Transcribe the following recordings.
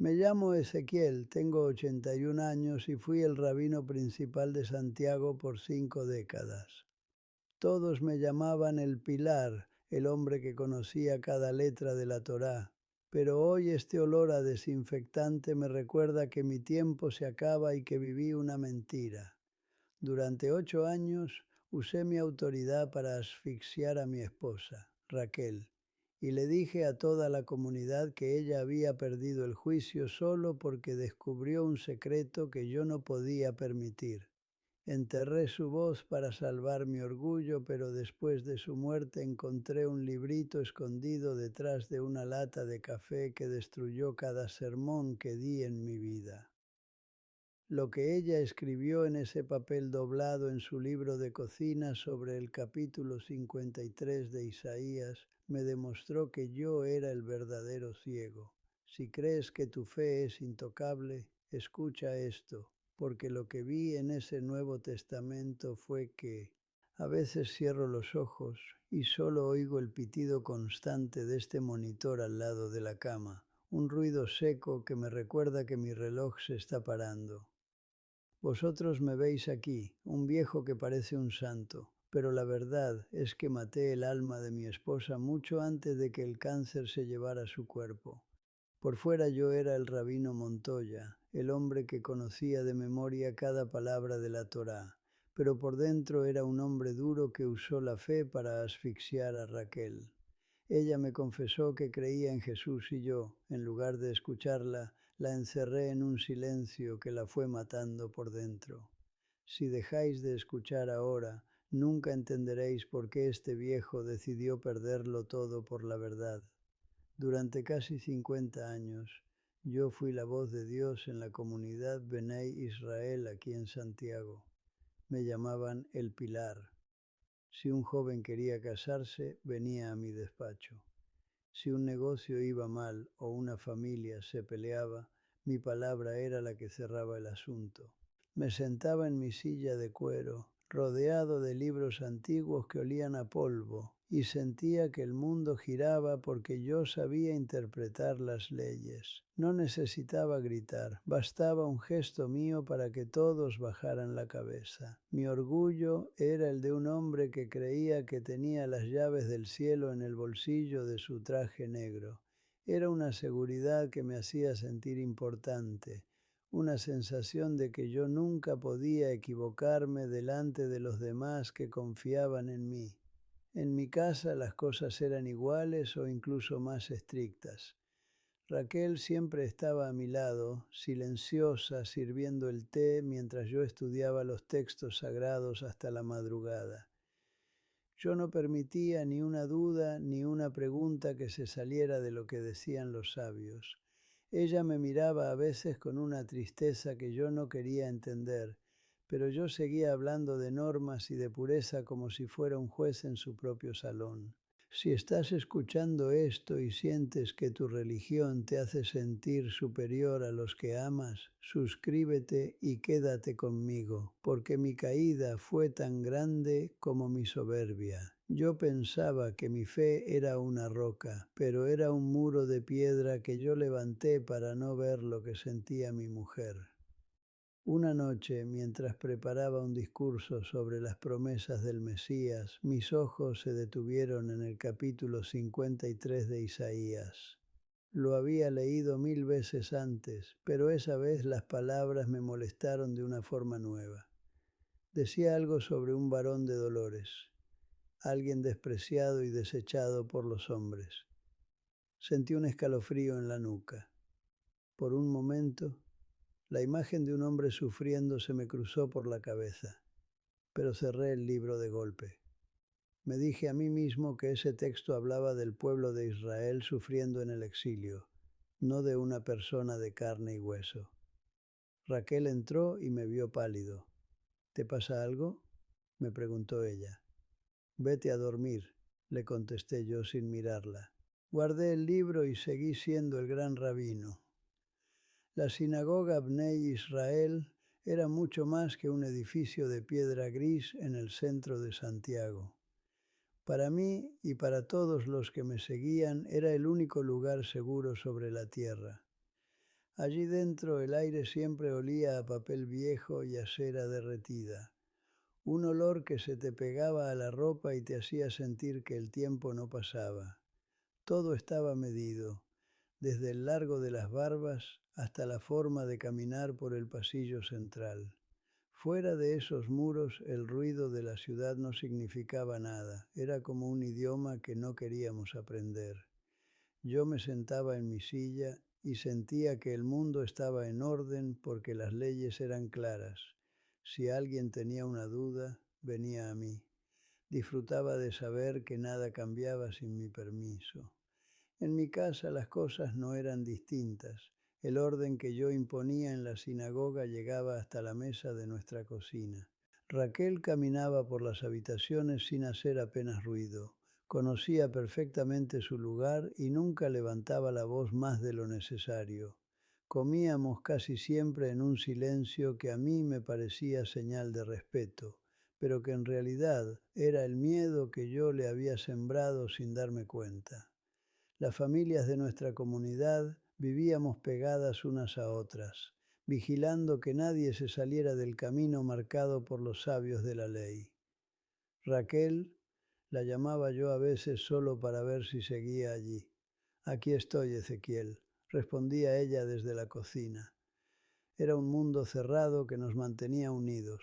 Me llamo Ezequiel, tengo 81 años y fui el rabino principal de Santiago por 5 décadas. Todos me llamaban el Pilar, el hombre que conocía cada letra de la Torá. Pero hoy este olor a desinfectante me recuerda que mi tiempo se acaba y que viví una mentira. Durante 8 años usé mi autoridad para asfixiar a mi esposa, Raquel, y le dije a toda la comunidad que ella había perdido el juicio solo porque descubrió un secreto que yo no podía permitir. Enterré su voz para salvar mi orgullo, pero después de su muerte encontré un librito escondido detrás de una lata de café que destruyó cada sermón que di en mi vida. Lo que ella escribió en ese papel doblado en su libro de cocina sobre el capítulo 53 de Isaías me demostró que yo era el verdadero ciego. Si crees que tu fe es intocable, escucha esto, porque lo que vi en ese Nuevo Testamento fue que a veces cierro los ojos y solo oigo el pitido constante de este monitor al lado de la cama, un ruido seco que me recuerda que mi reloj se está parando. Vosotros me veis aquí, un viejo que parece un santo, pero la verdad es que maté el alma de mi esposa mucho antes de que el cáncer se llevara su cuerpo. Por fuera yo era el rabino Montoya, el hombre que conocía de memoria cada palabra de la Torá, pero por dentro era un hombre duro que usó la fe para asfixiar a Raquel. Ella me confesó que creía en Jesús y yo, en lugar de escucharla, la encerré en un silencio que la fue matando por dentro. Si dejáis de escuchar ahora, nunca entenderéis por qué este viejo decidió perderlo todo por la verdad. Durante casi 50 años, yo fui la voz de Dios en la comunidad Benei Israel aquí en Santiago. Me llamaban El Pilar. Si un joven quería casarse, venía a mi despacho. Si un negocio iba mal o una familia se peleaba, mi palabra era la que cerraba el asunto. Me sentaba en mi silla de cuero, rodeado de libros antiguos que olían a polvo, y sentía que el mundo giraba porque yo sabía interpretar las leyes. No necesitaba gritar, bastaba un gesto mío para que todos bajaran la cabeza. Mi orgullo era el de un hombre que creía que tenía las llaves del cielo en el bolsillo de su traje negro. Era una seguridad que me hacía sentir importante, una sensación de que yo nunca podía equivocarme delante de los demás que confiaban en mí. En mi casa las cosas eran iguales o incluso más estrictas. Raquel siempre estaba a mi lado, silenciosa, sirviendo el té mientras yo estudiaba los textos sagrados hasta la madrugada. Yo no permitía ni una duda ni una pregunta que se saliera de lo que decían los sabios. Ella me miraba a veces con una tristeza que yo no quería entender, pero yo seguía hablando de normas y de pureza como si fuera un juez en su propio salón. Si estás escuchando esto y sientes que tu religión te hace sentir superior a los que amas, suscríbete y quédate conmigo, porque mi caída fue tan grande como mi soberbia. Yo pensaba que mi fe era una roca, pero era un muro de piedra que yo levanté para no ver lo que sentía mi mujer. Una noche, mientras preparaba un discurso sobre las promesas del Mesías, mis ojos se detuvieron en el capítulo 53 de Isaías. Lo había leído 1000 veces antes, pero esa vez las palabras me molestaron de una forma nueva. Decía algo sobre un varón de dolores, alguien despreciado y desechado por los hombres. Sentí un escalofrío en la nuca. Por un momento, la imagen de un hombre sufriendo se me cruzó por la cabeza, pero cerré el libro de golpe. Me dije a mí mismo que ese texto hablaba del pueblo de Israel sufriendo en el exilio, no de una persona de carne y hueso. Raquel entró y me vio pálido. ¿Te pasa algo?, me preguntó ella. Vete a dormir, le contesté yo sin mirarla. Guardé el libro y seguí siendo el gran rabino. La sinagoga Bnei Israel era mucho más que un edificio de piedra gris en el centro de Santiago. Para mí y para todos los que me seguían era el único lugar seguro sobre la tierra. Allí dentro el aire siempre olía a papel viejo y a cera derretida, un olor que se te pegaba a la ropa y te hacía sentir que el tiempo no pasaba. Todo estaba medido, desde el largo de las barbas hasta la forma de caminar por el pasillo central. Fuera de esos muros el ruido de la ciudad no significaba nada, era como un idioma que no queríamos aprender. Yo me sentaba en mi silla y sentía que el mundo estaba en orden porque las leyes eran claras. Si alguien tenía una duda, venía a mí. Disfrutaba de saber que nada cambiaba sin mi permiso. En mi casa las cosas no eran distintas. El orden que yo imponía en la sinagoga llegaba hasta la mesa de nuestra cocina. Raquel caminaba por las habitaciones sin hacer apenas ruido. Conocía perfectamente su lugar y nunca levantaba la voz más de lo necesario. Comíamos casi siempre en un silencio que a mí me parecía señal de respeto, pero que en realidad era el miedo que yo le había sembrado sin darme cuenta. Las familias de nuestra comunidad vivíamos pegadas unas a otras, vigilando que nadie se saliera del camino marcado por los sabios de la ley. Raquel, la llamaba yo a veces solo para ver si seguía allí. Aquí estoy, Ezequiel, respondía ella desde la cocina. Era un mundo cerrado que nos mantenía unidos.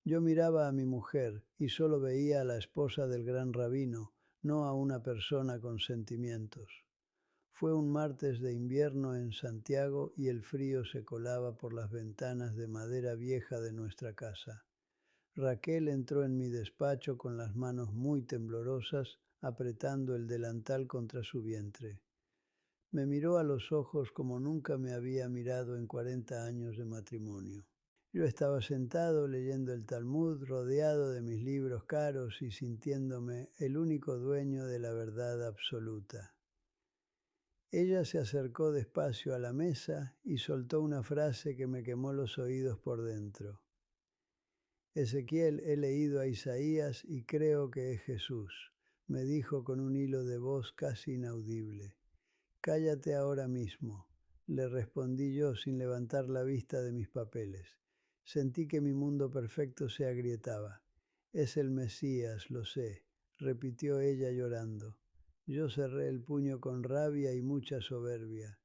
Yo miraba a mi mujer y solo veía a la esposa del gran rabino, no a una persona con sentimientos. Fue un martes de invierno en Santiago y el frío se colaba por las ventanas de madera vieja de nuestra casa. Raquel entró en mi despacho con las manos muy temblorosas, apretando el delantal contra su vientre. Me miró a los ojos como nunca me había mirado en 40 años de matrimonio. Yo estaba sentado leyendo el Talmud, rodeado de mis libros caros y sintiéndome el único dueño de la verdad absoluta. Ella se acercó despacio a la mesa y soltó una frase que me quemó los oídos por dentro. Ezequiel, he leído a Isaías y creo que es Jesús, me dijo con un hilo de voz casi inaudible. Cállate ahora mismo, le respondí yo sin levantar la vista de mis papeles. Sentí que mi mundo perfecto se agrietaba. Es el Mesías, lo sé, repitió ella llorando. Yo cerré el puño con rabia y mucha soberbia.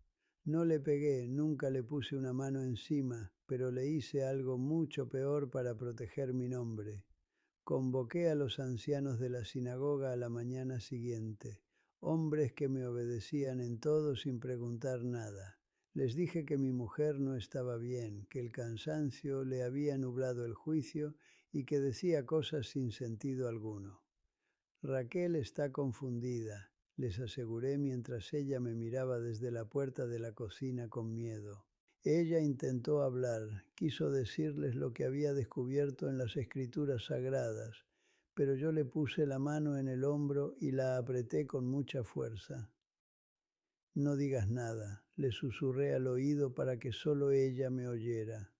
No le pegué, nunca le puse una mano encima, pero le hice algo mucho peor para proteger mi nombre. Convoqué a los ancianos de la sinagoga a la mañana siguiente, hombres que me obedecían en todo sin preguntar nada. Les dije que mi mujer no estaba bien, que el cansancio le había nublado el juicio y que decía cosas sin sentido alguno. Raquel está confundida, les aseguré mientras ella me miraba desde la puerta de la cocina con miedo. Ella intentó hablar, quiso decirles lo que había descubierto en las escrituras sagradas, pero yo le puse la mano en el hombro y la apreté con mucha fuerza. No digas nada, le susurré al oído para que solo ella me oyera.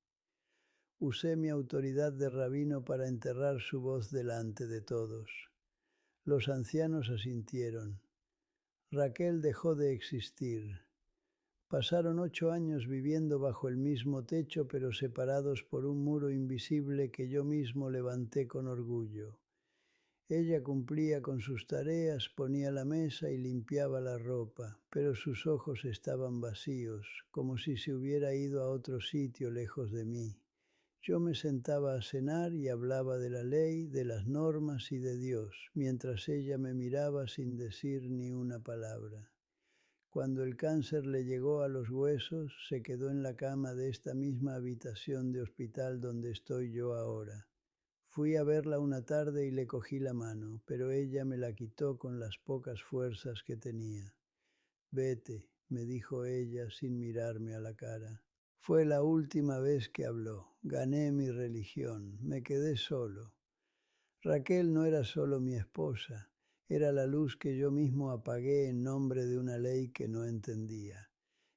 Usé mi autoridad de rabino para enterrar su voz delante de todos. Los ancianos asintieron. Raquel dejó de existir. Pasaron 8 años viviendo bajo el mismo techo, pero separados por un muro invisible que yo mismo levanté con orgullo. Ella cumplía con sus tareas, ponía la mesa y limpiaba la ropa, pero sus ojos estaban vacíos, como si se hubiera ido a otro sitio lejos de mí. Yo me sentaba a cenar y hablaba de la ley, de las normas y de Dios, mientras ella me miraba sin decir ni una palabra. Cuando el cáncer le llegó a los huesos, se quedó en la cama de esta misma habitación de hospital donde estoy yo ahora. Fui a verla una tarde y le cogí la mano, pero ella me la quitó con las pocas fuerzas que tenía. Vete, me dijo ella sin mirarme a la cara. Fue la última vez que habló. Gané mi religión, me quedé solo. Raquel no era solo mi esposa, era la luz que yo mismo apagué en nombre de una ley que no entendía.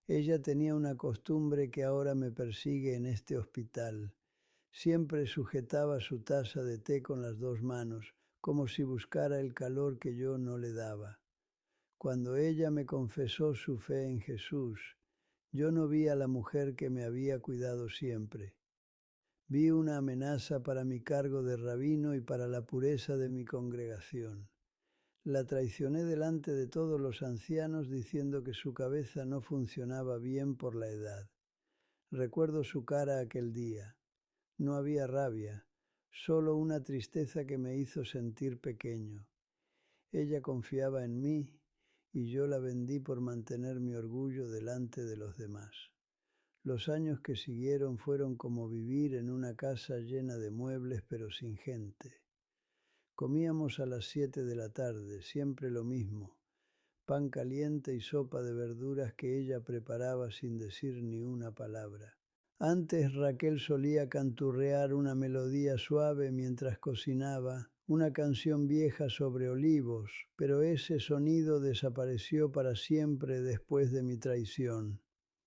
Ella tenía una costumbre que ahora me persigue en este hospital. Siempre sujetaba su taza de té con las 2 manos, como si buscara el calor que yo no le daba. Cuando ella me confesó su fe en Jesús, Yo no vi a la mujer que me había cuidado siempre. Vi una amenaza para mi cargo de rabino y para la pureza de mi congregación. La traicioné delante de todos los ancianos diciendo que su cabeza no funcionaba bien por la edad. Recuerdo su cara aquel día. No había rabia, solo una tristeza que me hizo sentir pequeño. Ella confiaba en mí y yo la vendí por mantener mi orgullo delante de los demás. Los años que siguieron fueron como vivir en una casa llena de muebles pero sin gente. Comíamos a las 7 de la tarde, siempre lo mismo, pan caliente y sopa de verduras que ella preparaba sin decir ni una palabra. Antes Raquel solía canturrear una melodía suave mientras cocinaba, una canción vieja sobre olivos, pero ese sonido desapareció para siempre después de mi traición.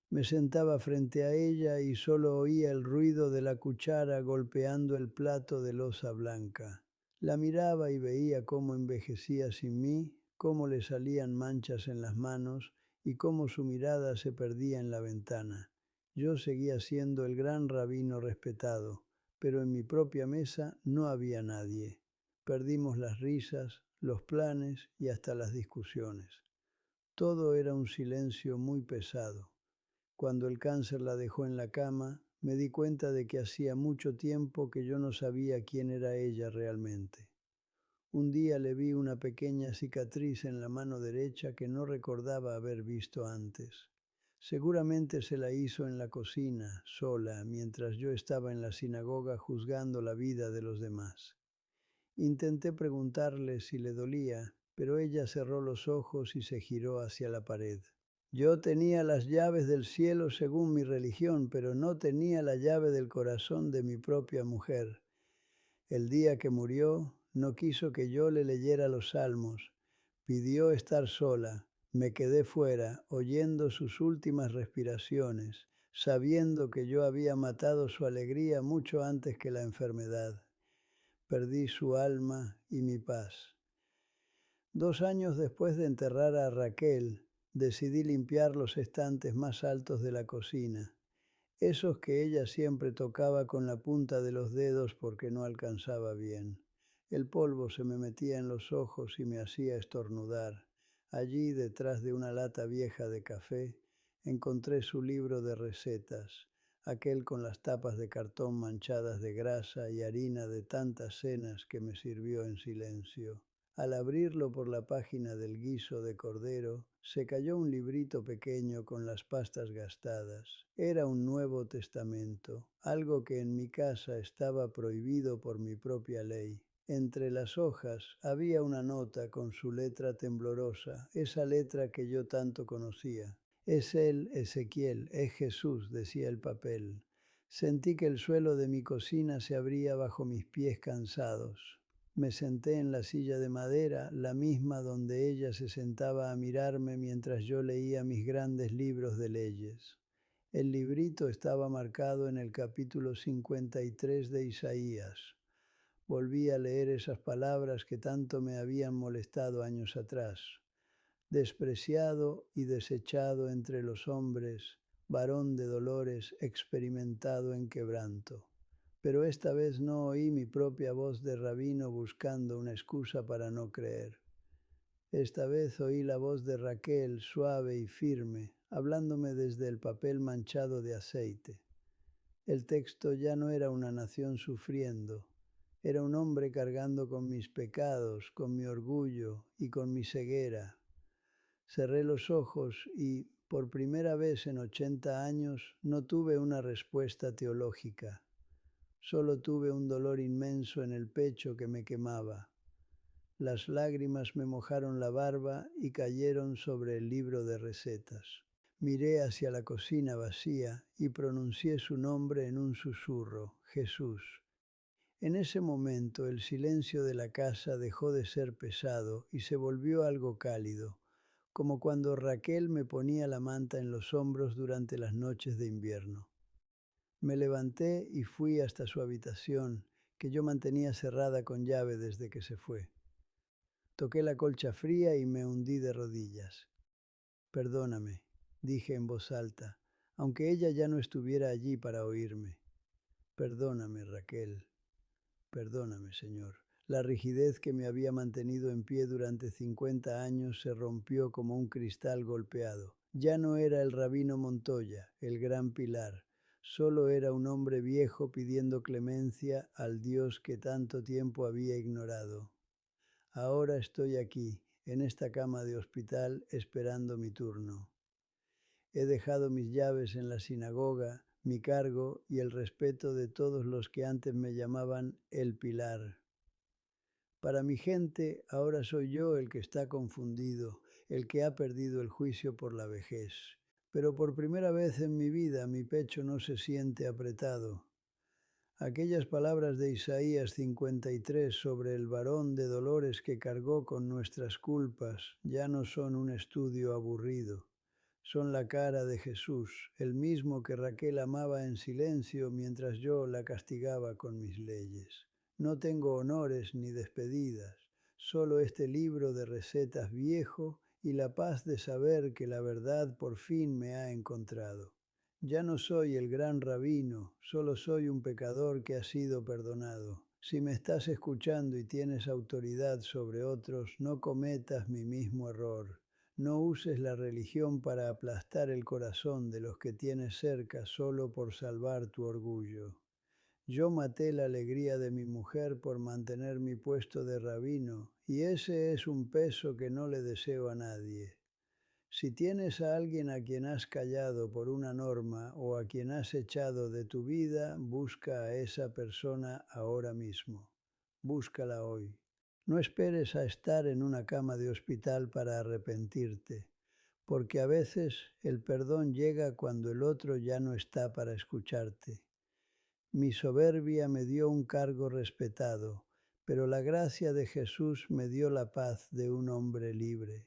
Me sentaba frente a ella y solo oía el ruido de la cuchara golpeando el plato de loza blanca. La miraba y veía cómo envejecía sin mí, cómo le salían manchas en las manos y cómo su mirada se perdía en la ventana. Yo seguía siendo el gran rabino respetado, pero en mi propia mesa no había nadie. Perdimos las risas, los planes y hasta las discusiones. Todo era un silencio muy pesado. Cuando el cáncer la dejó en la cama, me di cuenta de que hacía mucho tiempo que yo no sabía quién era ella realmente. Un día le vi una pequeña cicatriz en la mano derecha que no recordaba haber visto antes. Seguramente se la hizo en la cocina, sola, mientras yo estaba en la sinagoga juzgando la vida de los demás. Intenté preguntarle si le dolía, pero ella cerró los ojos y se giró hacia la pared. Yo tenía las llaves del cielo según mi religión, pero no tenía la llave del corazón de mi propia mujer. El día que murió, no quiso que yo le leyera los salmos. Pidió estar sola. Me quedé fuera, oyendo sus últimas respiraciones, sabiendo que yo había matado su alegría mucho antes que la enfermedad. Perdí su alma y mi paz. 2 años después de enterrar a Raquel, decidí limpiar los estantes más altos de la cocina, esos que ella siempre tocaba con la punta de los dedos porque no alcanzaba bien. El polvo se me metía en los ojos y me hacía estornudar. Allí, detrás de una lata vieja de café, encontré su libro de recetas, aquel con las tapas de cartón manchadas de grasa y harina de tantas cenas que me sirvió en silencio. Al abrirlo por la página del guiso de cordero, se cayó un librito pequeño con las pastas gastadas. Era un Nuevo Testamento, algo que en mi casa estaba prohibido por mi propia ley. Entre las hojas había una nota con su letra temblorosa, esa letra que yo tanto conocía. Es él, Ezequiel, es Jesús, decía el papel. Sentí que el suelo de mi cocina se abría bajo mis pies cansados. Me senté en la silla de madera, la misma donde ella se sentaba a mirarme mientras yo leía mis grandes libros de leyes. El librito estaba marcado en el capítulo 53 de Isaías. Volví a leer esas palabras que tanto me habían molestado años atrás. Despreciado y desechado entre los hombres, varón de dolores, experimentado en quebranto. Pero esta vez no oí mi propia voz de rabino buscando una excusa para no creer. Esta vez oí la voz de Raquel, suave y firme, hablándome desde el papel manchado de aceite. El texto ya no era una nación sufriendo, era un hombre cargando con mis pecados, con mi orgullo y con mi ceguera. Cerré los ojos y, por primera vez en 80 años, no tuve una respuesta teológica. Solo tuve un dolor inmenso en el pecho que me quemaba. Las lágrimas me mojaron la barba y cayeron sobre el libro de recetas. Miré hacia la cocina vacía y pronuncié su nombre en un susurro, Jesús. En ese momento el silencio de la casa dejó de ser pesado y se volvió algo cálido, como cuando Raquel me ponía la manta en los hombros durante las noches de invierno. Me levanté y fui hasta su habitación, que yo mantenía cerrada con llave desde que se fue. Toqué la colcha fría y me hundí de rodillas. Perdóname, dije en voz alta, aunque ella ya no estuviera allí para oírme. Perdóname, Raquel, perdóname, Señor. La rigidez que me había mantenido en pie durante 50 años se rompió como un cristal golpeado. Ya no era el rabino Montoya, el gran pilar. Solo era un hombre viejo pidiendo clemencia al Dios que tanto tiempo había ignorado. Ahora estoy aquí, en esta cama de hospital, esperando mi turno. He dejado mis llaves en la sinagoga, mi cargo y el respeto de todos los que antes me llamaban el Pilar. Para mi gente, ahora soy yo el que está confundido, el que ha perdido el juicio por la vejez. Pero por primera vez en mi vida mi pecho no se siente apretado. Aquellas palabras de Isaías 53 sobre el varón de dolores que cargó con nuestras culpas ya no son un estudio aburrido. Son la cara de Jesús, el mismo que Raquel amaba en silencio mientras yo la castigaba con mis leyes. No tengo honores ni despedidas, solo este libro de recetas viejo y la paz de saber que la verdad por fin me ha encontrado. Ya no soy el gran rabino, solo soy un pecador que ha sido perdonado. Si me estás escuchando y tienes autoridad sobre otros, no cometas mi mismo error. No uses la religión para aplastar el corazón de los que tienes cerca solo por salvar tu orgullo. Yo maté la alegría de mi mujer por mantener mi puesto de rabino, y ese es un peso que no le deseo a nadie. Si tienes a alguien a quien has callado por una norma o a quien has echado de tu vida, busca a esa persona ahora mismo. Búscala hoy. No esperes a estar en una cama de hospital para arrepentirte, porque a veces el perdón llega cuando el otro ya no está para escucharte. Mi soberbia me dio un cargo respetado, pero la gracia de Jesús me dio la paz de un hombre libre.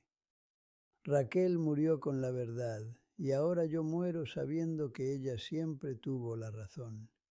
Raquel murió con la verdad y ahora yo muero sabiendo que ella siempre tuvo la razón.